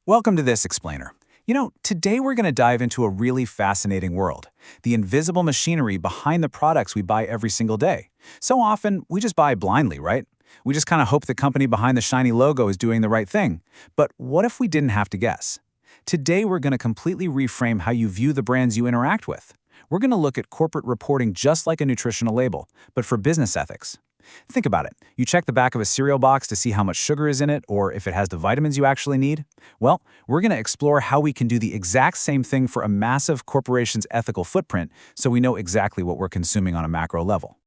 Welcome to This Explainer. Today we're going to dive into a really fascinating world, the invisible machinery behind the products we buy every single day. So often, we just buy blindly, right? We just kind of hope the company behind the shiny logo is doing the right thing. But what if we didn't have to guess? Today we're going to completely reframe how you view the brands you interact with. We're going to look at corporate reporting just like a nutritional label, but for business ethics. Think about it. You check the back of a cereal box to see how much sugar is in it or if it has the vitamins you actually need. Well, we're going to explore how we can do the exact same thing for a massive corporation's ethical footprint so we know exactly what we're consuming on a macro level.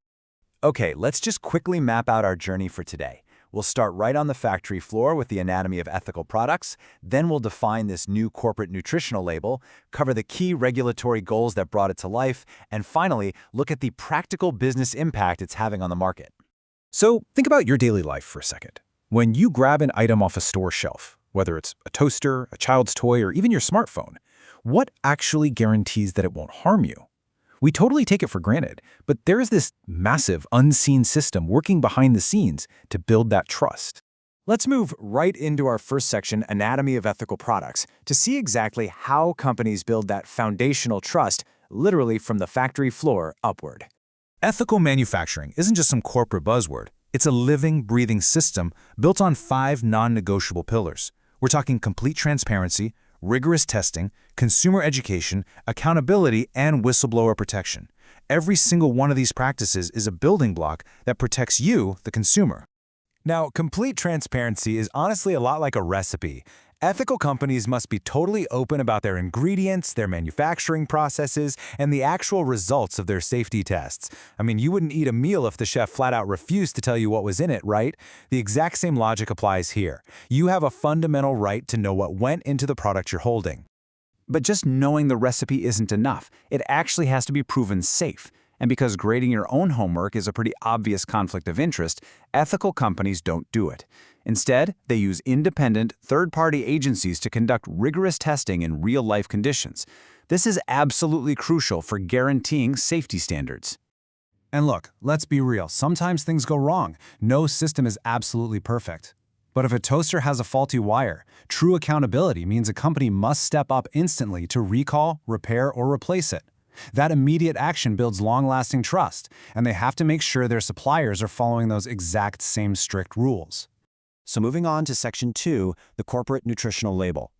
Okay, let's just quickly map out our journey for today. We'll start right on the factory floor with the anatomy of ethical products, then we'll define this new corporate nutritional label, cover the key regulatory goals that brought it to life, and finally, look at the practical business impact it's having on the market. So think about your daily life for a second. When you grab an item off a store shelf, whether it's a toaster, a child's toy, or even your smartphone, what actually guarantees that it won't harm you? We totally take it for granted, but there is this massive unseen system working behind the scenes to build that trust. Let's move right into our first section, Anatomy of Ethical Products, to see exactly how companies build that foundational trust, literally from the factory floor upward. Ethical manufacturing isn't just some corporate buzzword. It's a living, breathing system built on 5 non-negotiable pillars. We're talking complete transparency, rigorous testing, consumer education, accountability, and whistleblower protection. Every single one of these practices is a building block that protects you, the consumer. Now, complete transparency is honestly a lot like a recipe. Ethical companies must be totally open about their ingredients, their manufacturing processes, and the actual results of their safety tests. I mean, you wouldn't eat a meal if the chef flat out refused to tell you what was in it, right? The exact same logic applies here. You have a fundamental right to know what went into the product you're holding. But just knowing the recipe isn't enough. It actually has to be proven safe. And because grading your own homework is a pretty obvious conflict of interest, ethical companies don't do it. Instead, they use independent, third-party agencies to conduct rigorous testing in real-life conditions. This is absolutely crucial for guaranteeing safety standards. And look, let's be real. Sometimes things go wrong. No system is absolutely perfect. But if a toaster has a faulty wire, true accountability means a company must step up instantly to recall, repair, or replace it. That immediate action builds long-lasting trust, and they have to make sure their suppliers are following those exact same strict rules. So moving on to Section 2, the corporate nutritional label.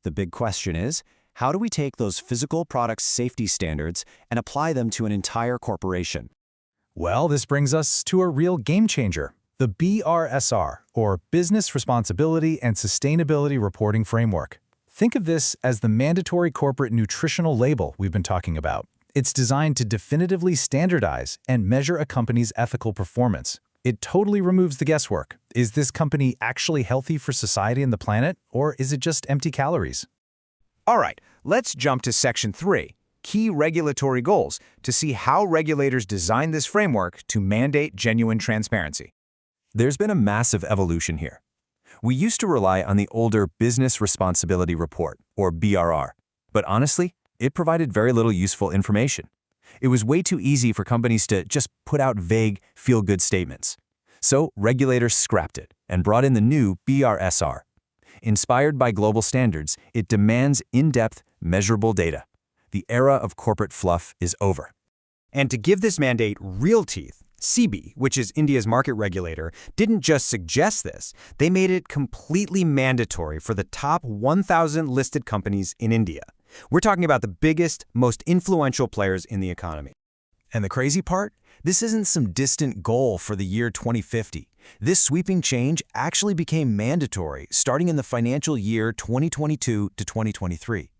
The big question is, how do we take those physical products safety standards and apply them to an entire corporation? Well, this brings us to a real game changer, the BRSR, or Business Responsibility and Sustainability Reporting Framework. Think of this as the mandatory corporate nutritional label we've been talking about. It's designed to definitively standardize and measure a company's ethical performance. It totally removes the guesswork. Is this company actually healthy for society and the planet, or is it just empty calories? All right, let's jump to Section 3, Key Regulatory Goals, to see how regulators design this framework to mandate genuine transparency. There's been a massive evolution here. We used to rely on the older Business Responsibility Report, or BRR, but honestly, it provided very little useful information. It was way too easy for companies to just put out vague, feel-good statements. So regulators scrapped it and brought in the new BRSR. Inspired by global standards, it demands in-depth, measurable data. The era of corporate fluff is over. And to give this mandate real teeth, SEBI, which is India's market regulator, didn't just suggest this, they made it completely mandatory for the top 1,000 listed companies in India. We're talking about the biggest, most influential players in the economy. And the crazy part? This isn't some distant goal for the year 2050. This sweeping change actually became mandatory starting in the financial year 2022 to 2023.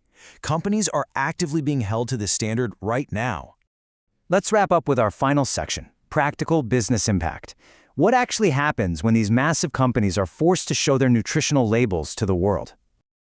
Companies are actively being held to this standard right now. Let's wrap up with our final section. Practical business impact. What actually happens when these massive companies are forced to show their nutritional labels to the world?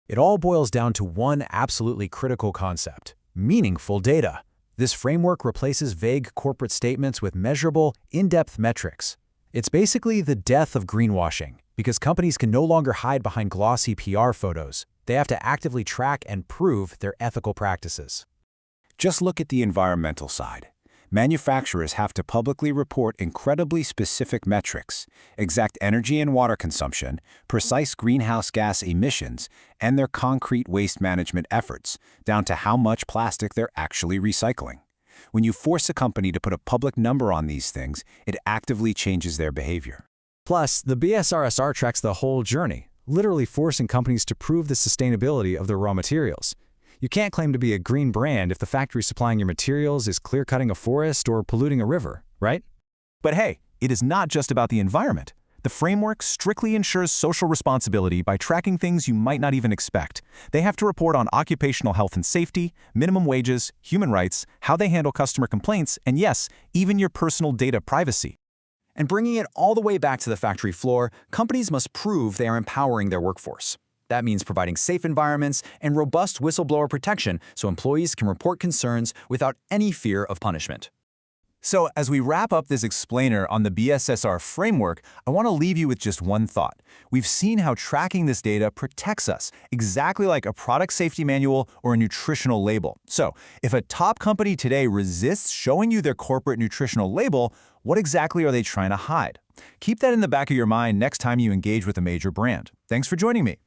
It all boils down to one absolutely critical concept: meaningful data. This framework replaces vague corporate statements with measurable, in-depth metrics. It's basically the death of greenwashing, because companies can no longer hide behind glossy PR photos. They have to actively track and prove their ethical practices. Just look at the environmental side. Manufacturers have to publicly report incredibly specific metrics, exact energy and water consumption, precise greenhouse gas emissions, and their concrete waste management efforts, down to how much plastic they're actually recycling. When you force a company to put a public number on these things, it actively changes their behavior. Plus, the BSRSR tracks the whole journey, literally forcing companies to prove the sustainability of their raw materials. You can't claim to be a green brand if the factory supplying your materials is clear-cutting a forest or polluting a river, right? But hey, it is not just about the environment. The framework strictly ensures social responsibility by tracking things you might not even expect. They have to report on occupational health and safety, minimum wages, human rights, how they handle customer complaints, and yes, even your personal data privacy. And bringing it all the way back to the factory floor, companies must prove they are empowering their workforce. That means providing safe environments and robust whistleblower protection so employees can report concerns without any fear of punishment. So, as we wrap up this explainer on the BSSR framework, I want to leave you with just one thought. We've seen how tracking this data protects us, exactly like a product safety manual or a nutritional label. So, if a top company today resists showing you their corporate nutritional label, what exactly are they trying to hide? Keep that in the back of your mind next time you engage with a major brand. Thanks for joining me.